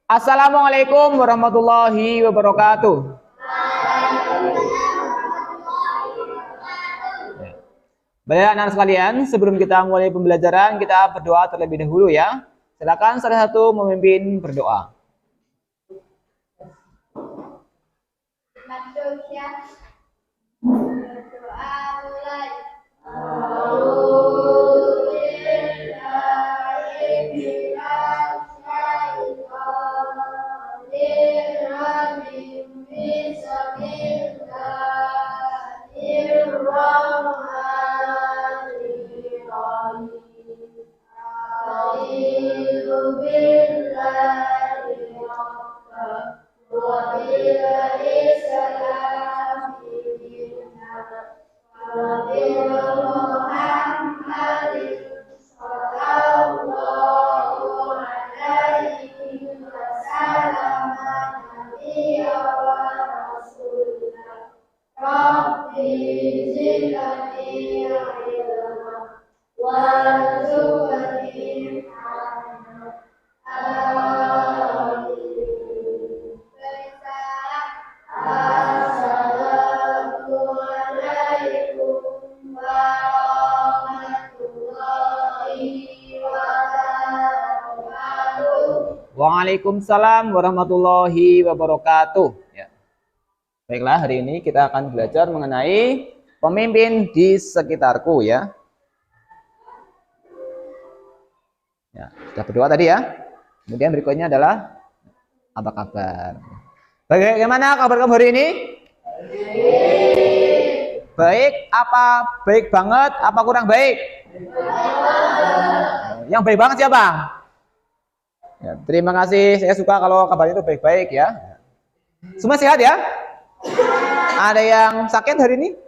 Assalamualaikum warahmatullahi wabarakatuh. Baik anak sekalian, sebelum kita mulai pembelajaran, kita berdoa terlebih dahulu ya. Silakan salah satu memimpin berdoa. Berdoa mulai. Waalaikumsalam warahmatullahi wabarakatuh. Ya. Baiklah, hari ini kita akan belajar mengenai pemimpin di sekitarku ya. Ya, sudah berdoa tadi ya. Kemudian berikutnya adalah apa kabar? Bagaimana kabar kamu hari ini? Baik, apa baik banget, apa kurang baik? Yang baik banget siapa? Ya, terima kasih, saya suka kalau kabarnya itu baik-baik ya. Semua sehat ya? Ada yang sakit hari ini?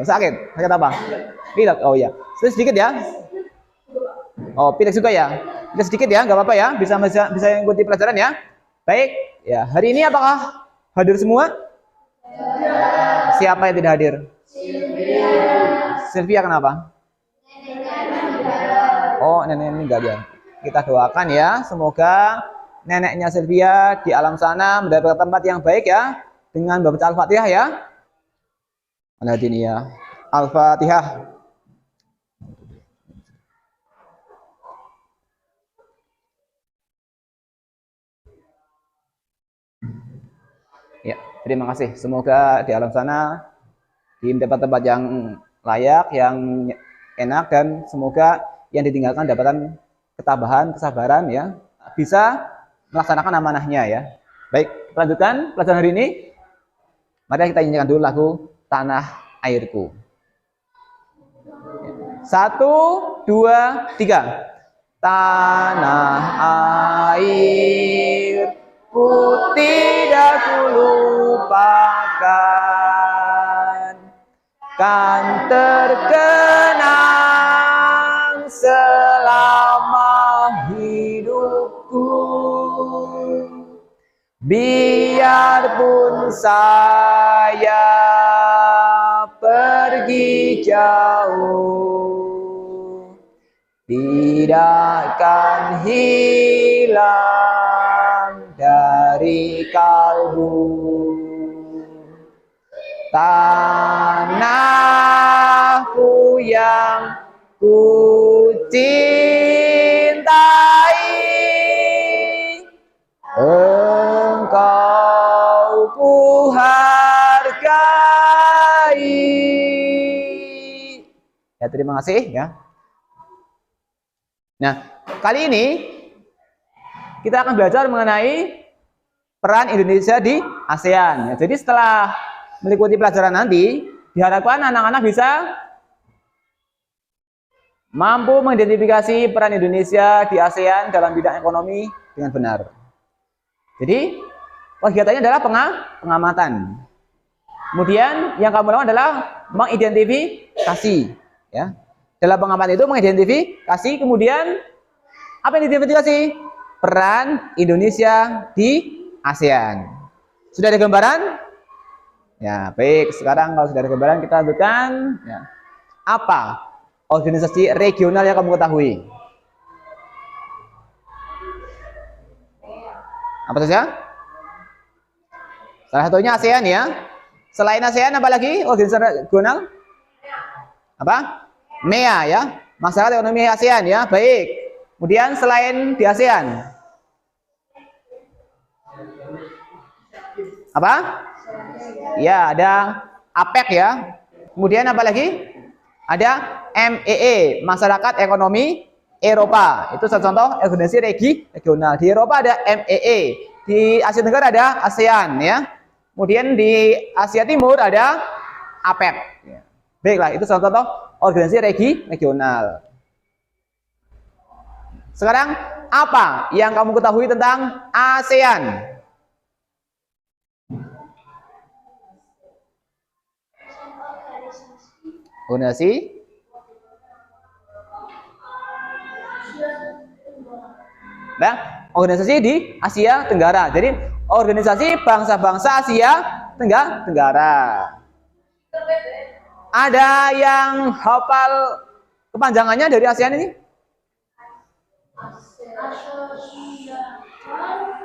Sakit? Sakit apa? Pilek, oh ya. Sedikit ya? Oh, pilek juga ya? Pilek sedikit ya, nggak apa-apa ya? Bisa ikuti pelajaran ya? Baik, ya. Hari ini apakah hadir semua? Siapa yang tidak hadir? Sylvia kenapa? Oh, nenek meninggal ya. Kita doakan ya, semoga neneknya Sylvia di alam sana mendapatkan tempat yang baik ya, dengan membaca Al-Fatihah ya. Al-Hadiniyah. Al-Fatihah. Ya, terima kasih. Semoga di alam sana di tempat-tempat yang layak, yang enak, dan semoga yang ditinggalkan dapatkan ketabahan, kesabaran ya, bisa melaksanakan amanahnya ya. Baik, kita lanjutkan pelajaran hari ini. Mari kita nyanyikan dulu lagu Tanah Airku. 1, 2, 3. Tanah airku tidak kulupakan, kan terkenang selama hidupku. Biarpun saya pergi jauh, tidak akan hilang dari kalbu. tanahku yang ku cintai, engkau ku hargai. Ya, terima kasih ya. Nah, kali ini kita akan belajar mengenai peran Indonesia di ASEAN. Ya, jadi setelah mengikuti pelajaran nanti, diharapkan anak-anak bisa mampu mengidentifikasi peran Indonesia di ASEAN dalam bidang ekonomi dengan benar. Jadi, kegiatannya adalah pengamatan. Kemudian yang kamu lakukan adalah mengidentifikasi. Ya. Dalam pengamatan itu mengidentifikasi, kemudian apa yang diidentifikasi? Peran Indonesia di ASEAN. Sudah ada gambaran? Ya, baik. Sekarang kalau sudah ada gambaran, kita lanjutkan. Ya. Apa organisasi regional yang kamu ketahui? Apa saja? Salah satunya ASEAN ya. Selain ASEAN apa lagi organisasi regional? Apa? MEA ya. Masyarakat Ekonomi ASEAN ya. Baik. Kemudian selain di ASEAN, apa? Ya, ada APEC ya. Kemudian apa lagi? Ada MEE, Masyarakat Ekonomi Eropa. Itu satu contoh organisasi regional. Di Eropa ada MEE. Di Asia Tenggara ada ASEAN ya. Kemudian di Asia Timur ada APEC. Baiklah, itu contoh organisasi regional. Sekarang apa yang kamu ketahui tentang ASEAN? Organisasi organisasi di Asia Tenggara. Jadi organisasi bangsa-bangsa Asia Tenggara. Ada yang hafal kepanjangannya dari ASEAN ini?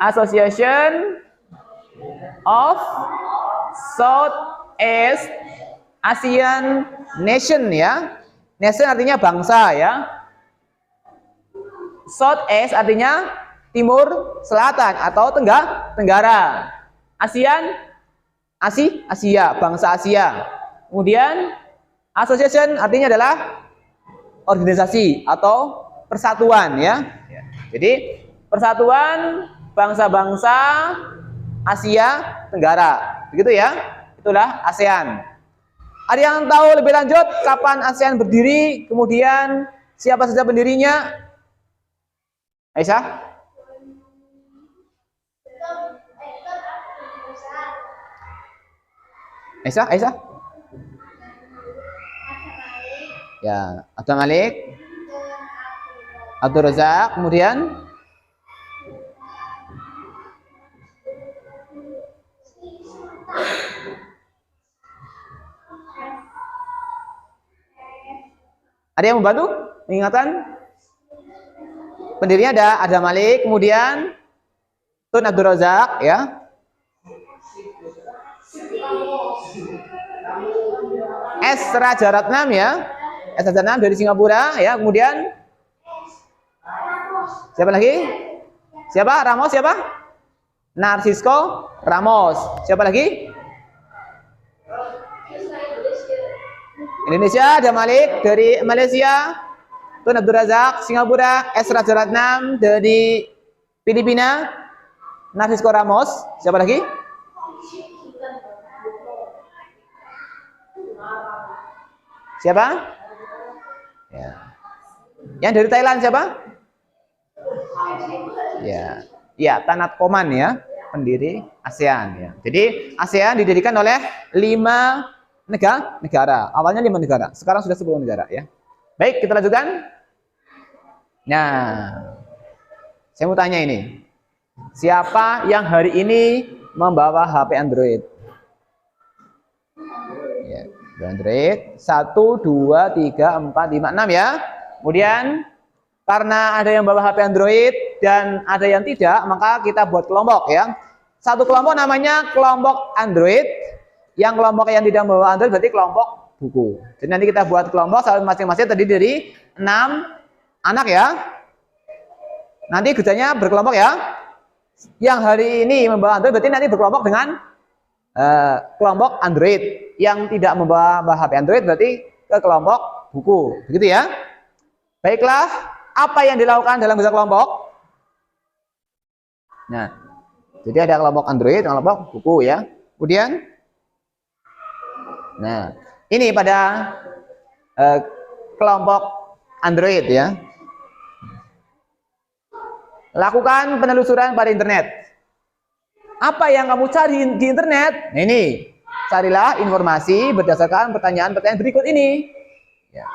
Association of Southeast Asian Nation ya. Nation artinya bangsa ya. Southeast artinya timur selatan atau tenggara. ASEAN Asia, bangsa Asia. Kemudian association artinya adalah organisasi atau persatuan ya. Jadi persatuan bangsa-bangsa Asia Tenggara. Begitu ya. Itulah ASEAN. Ada yang tahu lebih lanjut kapan ASEAN berdiri, kemudian siapa saja pendirinya? Aisyah? Aisyah? Ya, Abdul Malik, Abdul Razak, kemudian ada yang membantu mengingatkan? Pendirinya ada Malik, kemudian Tun Abdul Razak ya. S. Rajaratnam ya. S. Rajaratnam dari Singapura ya. Kemudian siapa lagi? Siapa? Ramos siapa? Narcisco Ramos. Siapa lagi? Indonesia ada Malik dari Malaysia, Tun Abdul Razak Singapura, S. Rajaratnam dari Filipina, Narcisco Ramos. Siapa lagi? Siapa? Ya. Yang dari Thailand siapa? Ya, Tanat Koman ya, pendiri ASEAN ya. Jadi ASEAN didirikan oleh 5 negara. Awalnya 5 negara, sekarang sudah 10 negara ya. Baik, kita lanjutkan. Nah, saya mau tanya ini. Siapa yang hari ini membawa HP Android? Ya, Android 1, 2, 3, 4, 5, 6 ya. Kemudian karena ada yang bawa HP Android dan ada yang tidak, maka kita buat kelompok ya. Satu kelompok namanya kelompok Android, Yang kelompok yang tidak membawa Android berarti kelompok buku. Jadi nanti kita buat kelompok masing-masing terdiri dari 6 anak ya. Nanti kerjanya berkelompok ya. Yang hari ini membawa Android berarti nanti berkelompok dengan kelompok Android. Yang tidak membawa HP Android berarti ke kelompok buku. Begitu ya. Baiklah, apa yang dilakukan dalam kerja kelompok? Nah, jadi ada kelompok Android, kelompok buku ya. Kemudian, nah, ini pada kelompok Android ya. Lakukan penelusuran pada internet. Apa yang kamu cari di internet? Nah, ini, carilah informasi berdasarkan pertanyaan-pertanyaan berikut ini. Ya.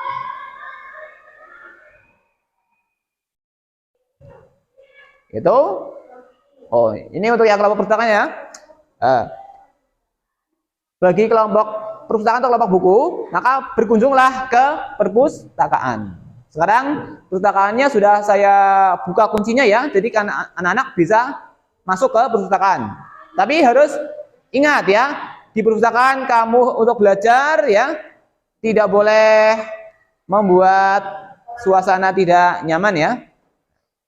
Itu, oh, ini untuk yang kelompok perpustakaan ya. Bagi kelompok perpustakaan atau kelompok buku, maka berkunjunglah ke perpustakaan. Sekarang perpustakaannya sudah saya buka kuncinya ya, jadi kan anak-anak bisa masuk ke perpustakaan. Tapi harus ingat ya, di perpustakaan kamu untuk belajar ya, tidak boleh membuat suasana tidak nyaman ya.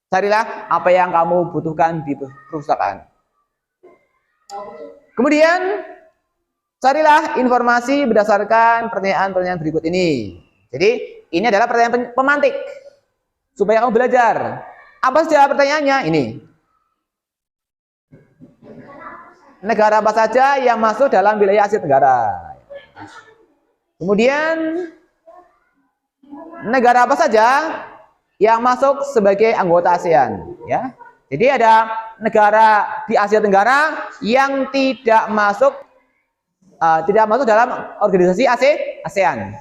Carilah apa yang kamu butuhkan di perpustakaan. Kemudian carilah informasi berdasarkan pertanyaan-pertanyaan berikut ini. Jadi ini adalah pertanyaan pemantik supaya kamu belajar. Apa saja pertanyaannya? Ini. Negara apa saja yang masuk dalam wilayah Asia Tenggara? Kemudian negara apa saja yang masuk sebagai anggota ASEAN? Ya. Jadi ada negara di Asia Tenggara yang tidak masuk dalam organisasi ASEAN.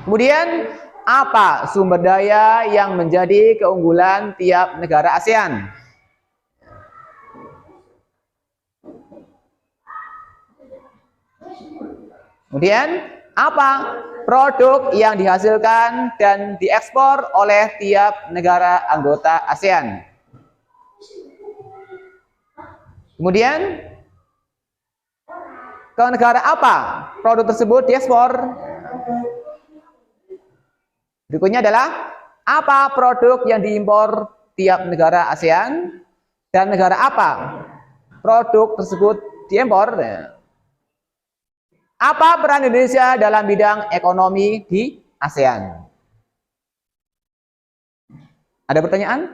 Kemudian apa sumber daya yang menjadi keunggulan tiap negara ASEAN? Kemudian apa produk yang dihasilkan dan diekspor oleh tiap negara anggota ASEAN? Kemudian ke negara apa produk tersebut diekspor? Berikutnya adalah apa produk yang diimpor tiap negara ASEAN dan negara apa produk tersebut diimpor? Apa peran Indonesia dalam bidang ekonomi di ASEAN? Ada pertanyaan?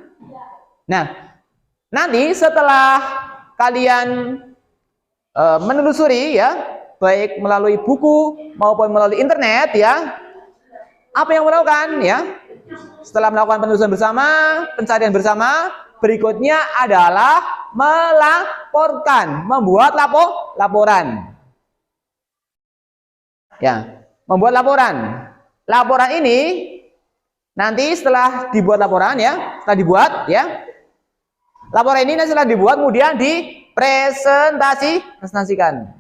Nah, nanti setelah kalian menelusuri ya, baik melalui buku maupun melalui internet ya, apa yang melakukan ya? Setelah melakukan penelusuran bersama, pencarian bersama, berikutnya adalah melaporkan, membuat laporan. Ya, membuat laporan. Laporan ini nanti setelah dibuat laporan ya, laporan ini setelah dibuat kemudian dipresentasikan.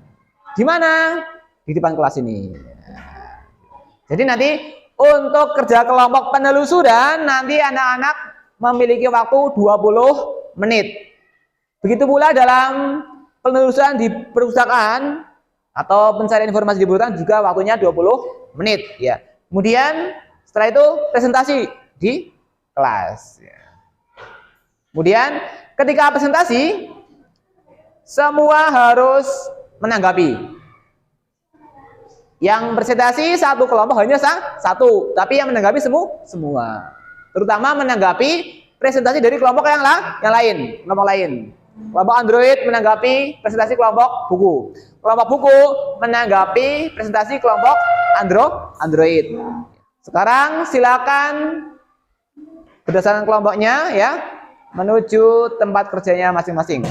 Di mana? Di depan kelas ini. Jadi nanti untuk kerja kelompok penelusuran nanti anak-anak memiliki waktu 20 menit. Begitu pula dalam penelusuran di perpustakaan atau pencarian informasi di perpustakaan juga waktunya 20 menit ya. Kemudian setelah itu presentasi di kelas ya. Kemudian ketika presentasi semua harus menanggapi. Yang presentasi satu kelompok hanya satu, tapi yang menanggapi semua. Terutama menanggapi presentasi dari kelompok yang lain, kelompok lain. Kelompok Android menanggapi presentasi kelompok buku. Kelompok buku menanggapi presentasi kelompok Android. Sekarang silakan berdasarkan kelompoknya ya menuju tempat kerjanya masing-masing.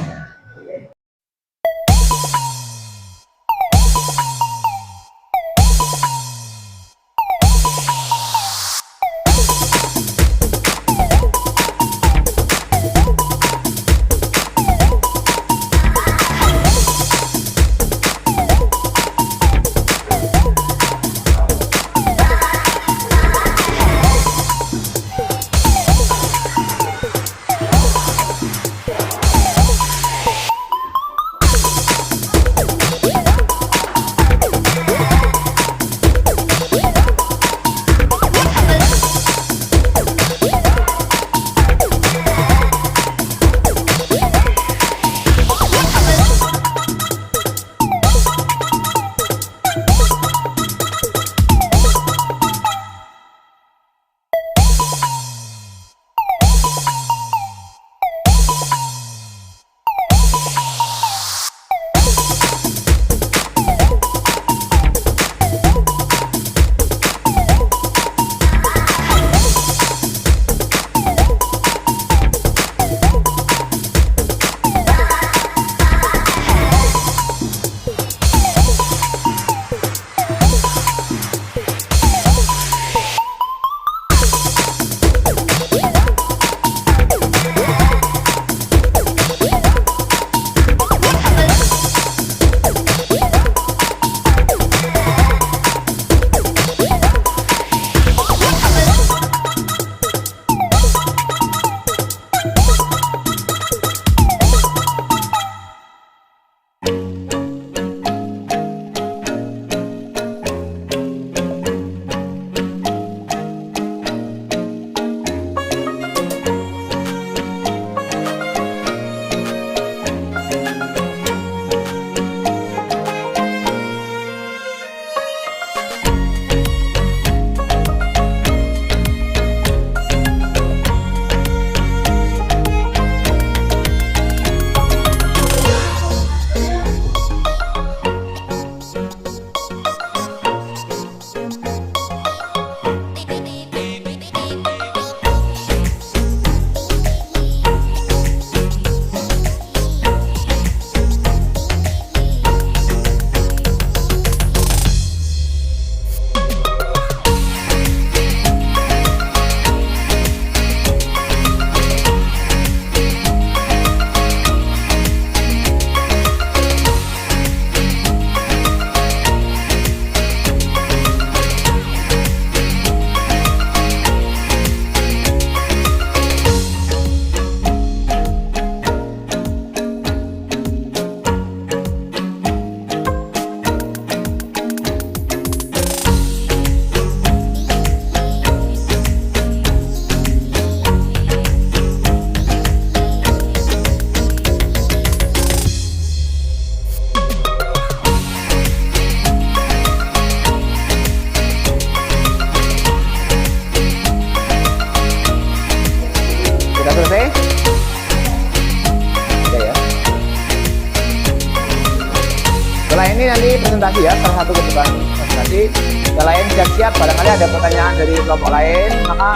Setelah ini nanti presentasi ya, salah satu kebutuhan presentasi. Yang lain siap-siap, barangkali ada pertanyaan dari kelompok lain, maka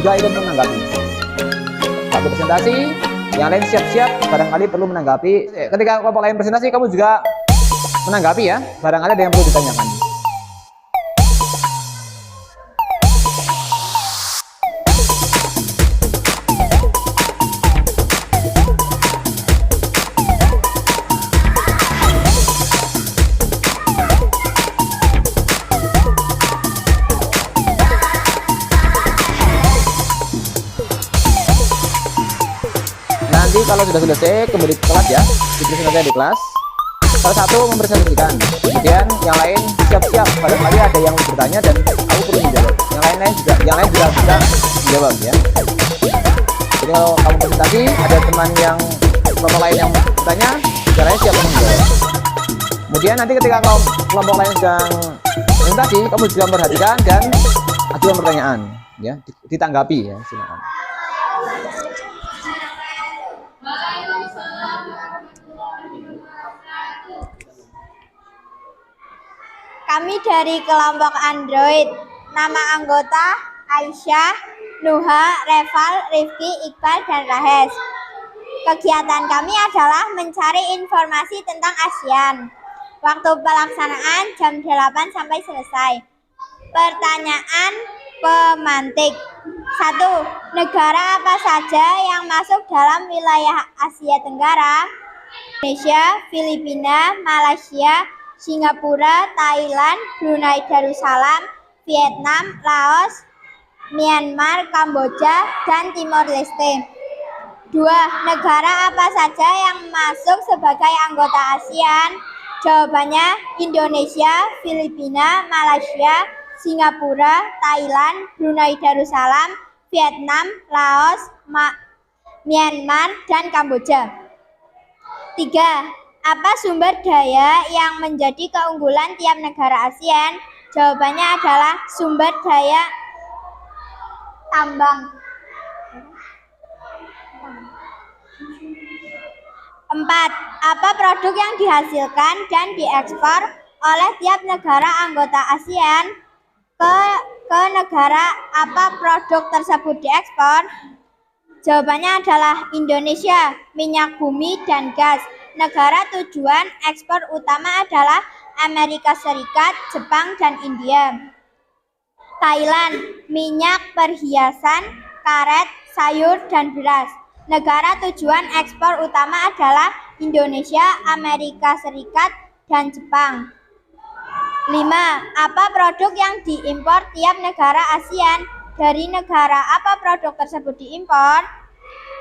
juga ikut menanggapi. Satu presentasi, yang lain siap-siap, barangkali perlu menanggapi. Ketika kelompok lain presentasi, kamu juga menanggapi ya, barangkali ada yang perlu ditanyakan. Nanti kalau sudah selesai kembali ke kelas ya, dipresentasikan di kelas. Salah satu mempresentasikan, kemudian yang lain siap-siap, barangkali ada yang bertanya dan aku perlu menjawab. Yang lain juga bisa menjawab ya. Jadi kalau kamu presentasi, ada teman yang kelompok lain yang bertanya, yang lain siap menjawab. Kemudian nanti ketika kelompok lain sedang presentasi, kamu juga memperhatikan dan ajukan pertanyaan ya, ditanggapi ya, silakan. Kami dari kelompok Android. Nama anggota Aisyah, Nuha, Reval, Rifki, Iqbal, dan Rahes. Kegiatan kami adalah mencari informasi tentang ASEAN. Waktu pelaksanaan jam 8 sampai selesai. Pertanyaan pemantik. 1. Negara apa saja yang masuk dalam wilayah Asia Tenggara? Indonesia, Filipina, Malaysia, Singapura, Thailand, Brunei Darussalam, Vietnam, Laos, Myanmar, Kamboja, dan Timor Leste. 2. Negara apa saja yang masuk sebagai anggota ASEAN? Jawabannya Indonesia, Filipina, Malaysia, Singapura, Thailand, Brunei Darussalam, Vietnam, Laos, Myanmar, dan Kamboja. 3. Apa sumber daya yang menjadi keunggulan tiap negara ASEAN? Jawabannya adalah sumber daya tambang. 4. Apa produk yang dihasilkan dan diekspor oleh tiap negara anggota ASEAN? Ke negara apa produk tersebut diekspor? Jawabannya adalah Indonesia, minyak bumi dan gas. Negara tujuan ekspor utama adalah Amerika Serikat, Jepang, dan India. Thailand, minyak, perhiasan, karet, sayur, dan beras. Negara tujuan ekspor utama adalah Indonesia, Amerika Serikat, dan Jepang. 5. Apa produk yang diimpor tiap negara ASEAN? Dari negara apa produk tersebut diimpor?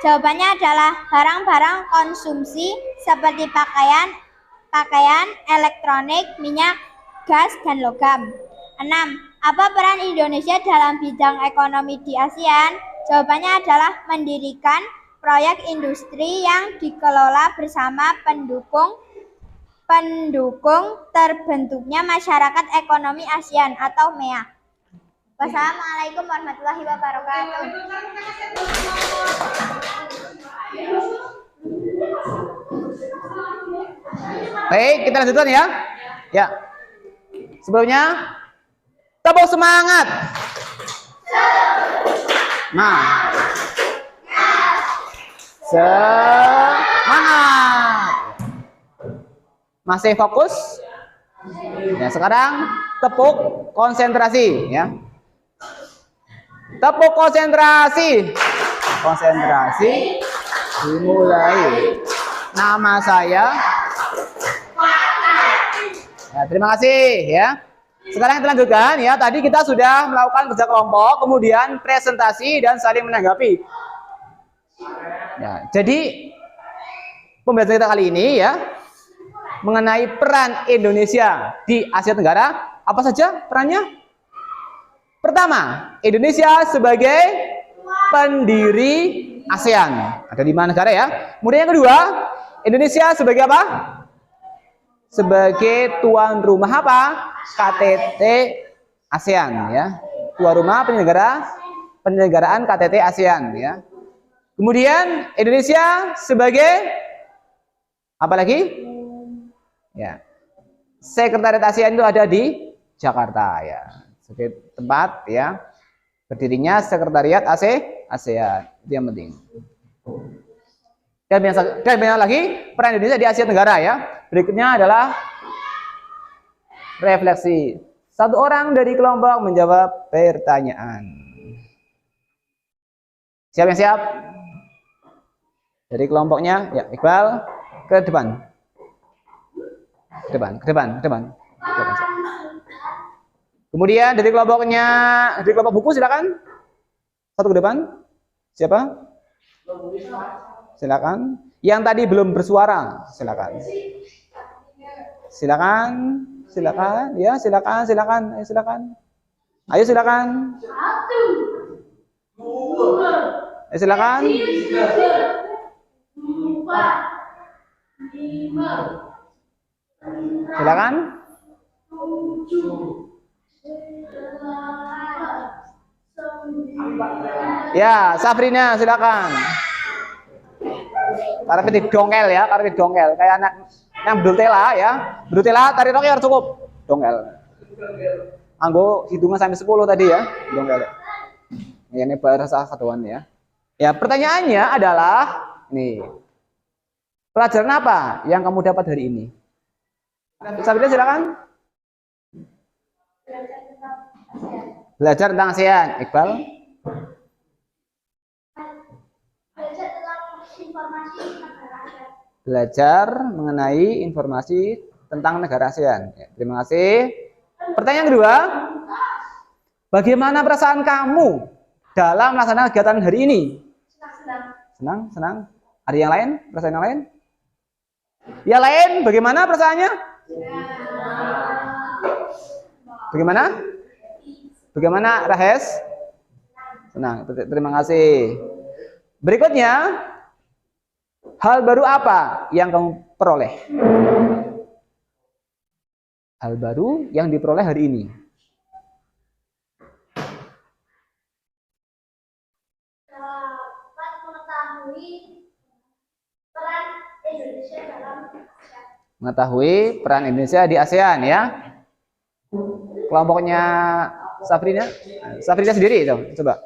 Jawabannya adalah barang-barang konsumsi seperti pakaian, elektronik, minyak, gas, dan logam. 6. Apa peran Indonesia dalam bidang ekonomi di ASEAN? Jawabannya adalah mendirikan proyek industri yang dikelola bersama pendukung terbentuknya Masyarakat Ekonomi ASEAN atau MEA. Wassalamualaikum warahmatullahi wabarakatuh. Baik, kita lanjutkan ya. Ya. Sebelumnya tepuk semangat. Nah. Semangat. Masih fokus? Ya, sekarang tepuk konsentrasi ya. Tepuk konsentrasi. Konsentrasi. Dimulai. Nama saya. Ya, terima kasih ya. Sekarang kita lanjutkan ya. Tadi kita sudah melakukan kerja kelompok, kemudian presentasi dan saling menanggapi. Ya, jadi pembelajaran kita kali ini ya mengenai peran Indonesia di Asia Tenggara. Apa saja perannya? Pertama, Indonesia sebagai pendiri ASEAN. Ada 5 negara ya. Kemudian yang kedua, Indonesia sebagai apa? Sebagai tuan rumah apa? KTT ASEAN ya. Tuan rumah penyelenggaraan KTT ASEAN ya. Kemudian Indonesia sebagai apa lagi? Ya. sekretariat ASEAN itu ada di Jakarta ya. Sebagai tempat ya berdirinya sekretariat ASEAN. Itu yang penting. Dan banyak lagi peran Indonesia di Asia Tenggara ya. Berikutnya adalah refleksi. Satu orang dari kelompok menjawab pertanyaan. Siap yang siap? Dari kelompoknya, ya Iqbal ke depan. Ke depan. Kemudian dari kelompoknya, dari kelompok buku silakan. Satu ke depan. Siapa? Silakan. Yang tadi belum bersuara, silakan. Silakan. Ya, silakan. Ayo silakan. Ayo silakan. 5. Silakan. 7. Ya, Safrina silakan. Karpet dongkel ya, kayak anak yang bedutela ya. Bedutela tari rocker cukup. Dongkel. Anggo hitungan sampai 10 tadi ya, dongkel. Ini bahasa satuan ya. Ya, pertanyaannya adalah nih. Pelajaran apa yang kamu dapat hari ini? Safrina silakan. Belajar tentang ASEAN, Iqbal. Belajar mengenai informasi tentang negara ASEAN. Ya, terima kasih. Pertanyaan kedua, bagaimana perasaan kamu dalam melaksanakan kegiatan hari ini? Senang. Ada yang lain? Perasaan yang lain? Yang lain, bagaimana perasaannya? Bagaimana, Rahes? Senang. Terima kasih. Berikutnya, hal baru apa yang kamu peroleh? Hal baru yang diperoleh hari ini. Dapat mengetahui peran Indonesia dalam ASEAN. Mengetahui peran Indonesia di ASEAN ya. Kelompoknya Safrina sendiri itu, coba.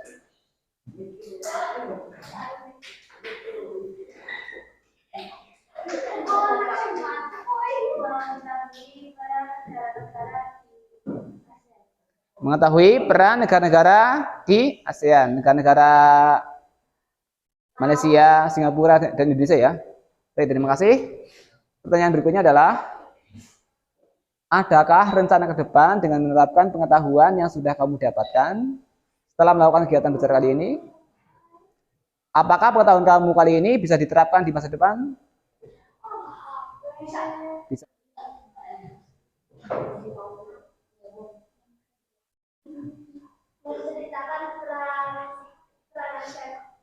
Mengetahui peran negara-negara di ASEAN, negara-negara Malaysia, Singapura, dan Indonesia ya. Baik, terima kasih. Pertanyaan berikutnya adalah, adakah rencana ke depan dengan menerapkan pengetahuan yang sudah kamu dapatkan setelah melakukan kegiatan belajar kali ini? Apakah pengetahuan kamu kali ini bisa diterapkan di masa depan? Bisa.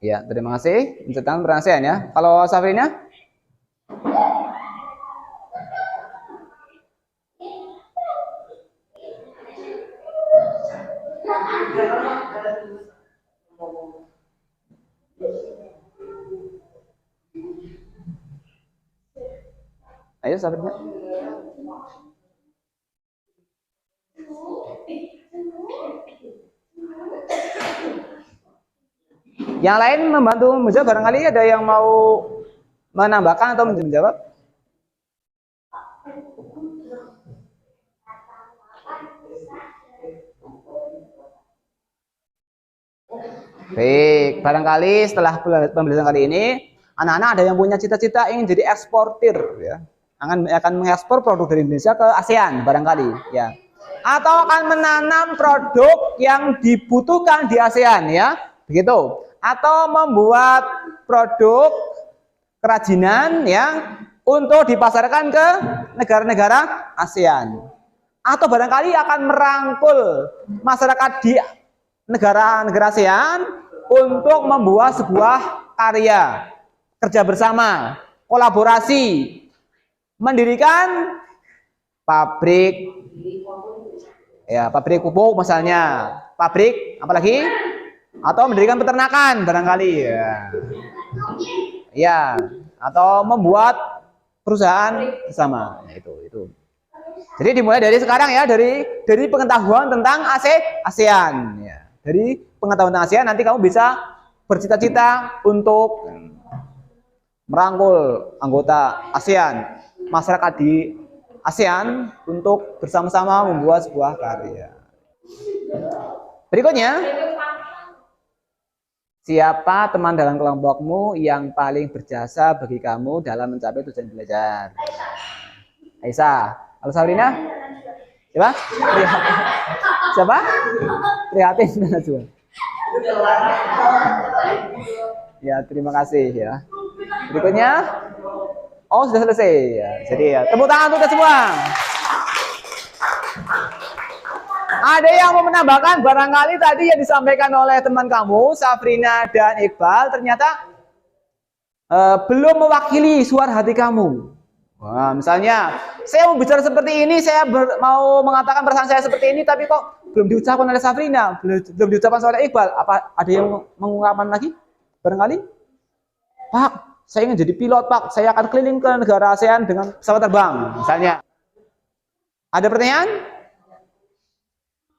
Ya, terima kasih. Menceritakan peran ASEAN ya. Kalau Safrina? Ayo Safrina. Yang lain membantu menjawab, barangkali ada yang mau menambahkan atau menjawab? Baik, barangkali setelah pembelajaran kali ini, anak-anak ada yang punya cita-cita ingin jadi eksportir, ya, akan mengekspor produk dari Indonesia ke ASEAN, barangkali, ya, atau akan menanam produk yang dibutuhkan di ASEAN, ya, begitu, atau membuat produk kerajinan, ya, untuk dipasarkan ke negara-negara ASEAN, atau barangkali akan merangkul masyarakat di negara-negara ASEAN untuk membuat sebuah karya kerja bersama, kolaborasi, mendirikan pabrik, ya, pabrik pupuk misalnya, pabrik apalagi, atau mendirikan peternakan barangkali, ya, ya, atau membuat perusahaan bersama, itu. Jadi dimulai dari sekarang ya, dari pengetahuan tentang ASEAN ya. Dari pengetahuan tentang ASEAN nanti kamu bisa bercita-cita untuk merangkul anggota ASEAN, masyarakat di ASEAN untuk bersama-sama membuat sebuah karya. Berikutnya, siapa teman dalam kelompokmu yang paling berjasa bagi kamu dalam mencapai tujuan belajar? Aisyah. Halo Sabrina? Siapa? Siapa? Prihatin dan Najwa. Ya, terima kasih ya. Berikutnya, oh sudah selesai ya. Jadi ya, tepuk tangan untuk kita semua. Ada yang mau menambahkan barangkali tadi yang disampaikan oleh teman kamu, Sabrina dan Iqbal, ternyata belum mewakili suara hati kamu. Wah, misalnya, saya mau bicara seperti ini, saya mau mengatakan perasaan saya seperti ini, tapi kok belum diucapkan oleh Sabrina, belum diucapkan oleh Iqbal. Apa ada yang mengungkapkan lagi? Barangkali? Pak, saya ingin jadi pilot, Pak. Saya akan keliling ke negara ASEAN dengan pesawat terbang, misalnya. Ada pertanyaan?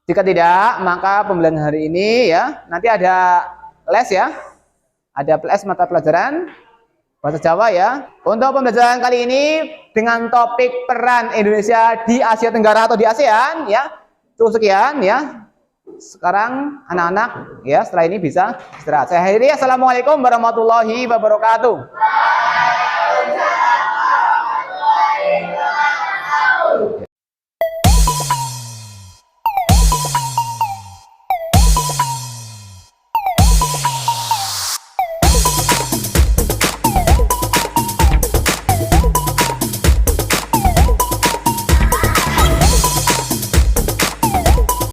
Jika tidak, maka pembelajaran hari ini ya, nanti ada les ya. Ada les mata pelajaran bahasa Jawa ya. Untuk pembelajaran kali ini dengan topik peran Indonesia di Asia Tenggara atau di ASEAN ya. Cukup sekian ya. Sekarang anak-anak ya setelah ini bisa istirahat. Saya akhiri. Assalamualaikum warahmatullahi wabarakatuh.